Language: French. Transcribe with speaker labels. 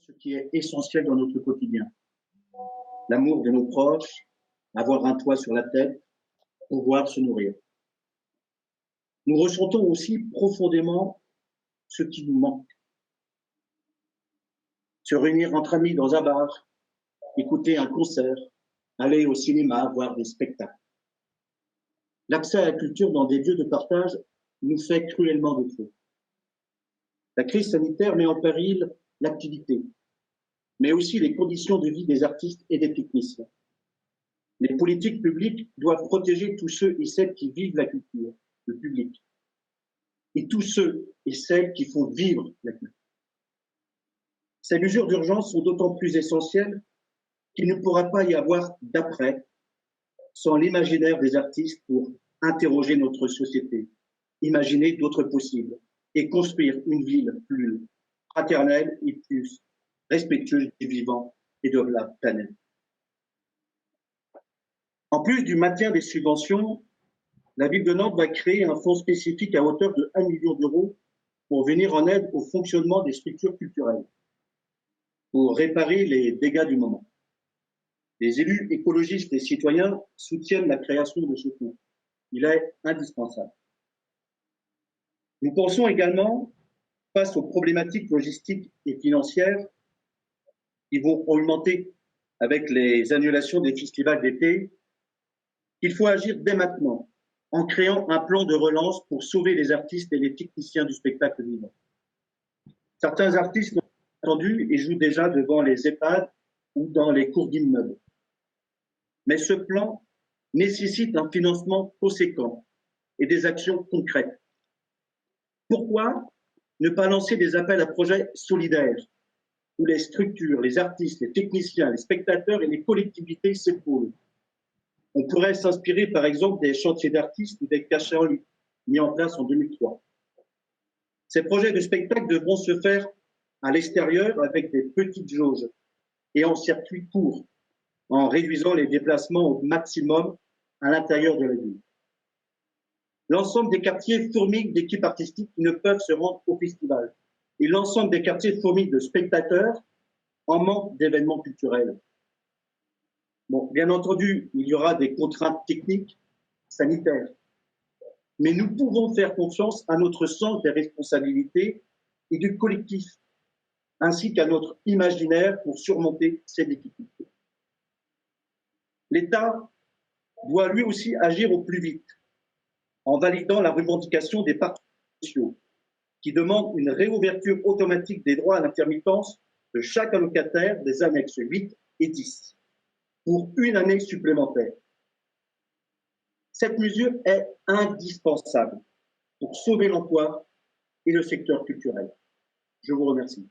Speaker 1: ce qui est essentiel dans notre quotidien. L'amour de nos proches, avoir un toit sur la tête, pouvoir se nourrir. Nous ressentons aussi profondément ce qui nous manque. Se réunir entre amis dans un bar, écouter un concert, aller au cinéma, voir des spectacles. L'accès à la culture dans des lieux de partage nous fait cruellement défaut. La crise sanitaire met en péril l'activité, mais aussi les conditions de vie des artistes et des techniciens. Les politiques publiques doivent protéger tous ceux et celles qui vivent la culture, le public, et tous ceux et celles qui font vivre la culture. Ces mesures d'urgence sont d'autant plus essentielles qu'il ne pourra pas y avoir d'après sans l'imaginaire des artistes pour interroger notre société, imaginer d'autres possibles et construire une ville plus fraternelle et plus respectueuse du vivant et de la planète. En plus du maintien des subventions, la ville de Nantes va créer un fonds spécifique à hauteur de 1 million d'euros pour venir en aide au fonctionnement des structures culturelles, pour réparer les dégâts du moment. Les élus écologistes et citoyens soutiennent la création de ce fonds. Il est indispensable. Nous pensons également, face aux problématiques logistiques et financières qui vont augmenter avec les annulations des festivals d'été, qu'il faut agir dès maintenant en créant un plan de relance pour sauver les artistes et les techniciens du spectacle vivant. Certains artistes l'ont entendu et jouent déjà devant les EHPAD ou dans les cours d'immeubles. Mais ce plan nécessite un financement conséquent et des actions concrètes. Pourquoi ne pas lancer des appels à projets solidaires où les structures, les artistes, les techniciens, les spectateurs et les collectivités s'épaulent? On pourrait s'inspirer par exemple des chantiers d'artistes ou des cachets en ligne mis en place en 2003. Ces projets de spectacle devront se faire à l'extérieur avec des petites jauges et en circuit court, en réduisant les déplacements au maximum à l'intérieur de la ville. L'ensemble des quartiers fourmillent d'équipes artistiques qui ne peuvent se rendre au festival. Et l'ensemble des quartiers fourmillent de spectateurs en manque d'événements culturels. Bon, bien entendu, il y aura des contraintes techniques, sanitaires. Mais nous pouvons faire confiance à notre sens des responsabilités et du collectif, ainsi qu'à notre imaginaire pour surmonter ces difficultés. L'État doit lui aussi agir au plus vite en validant la revendication des partenaires sociaux qui demandent une réouverture automatique des droits à l'intermittence de chaque allocataire des annexes 8 et 10 pour une année supplémentaire. Cette mesure est indispensable pour sauver l'emploi et le secteur culturel. Je vous remercie.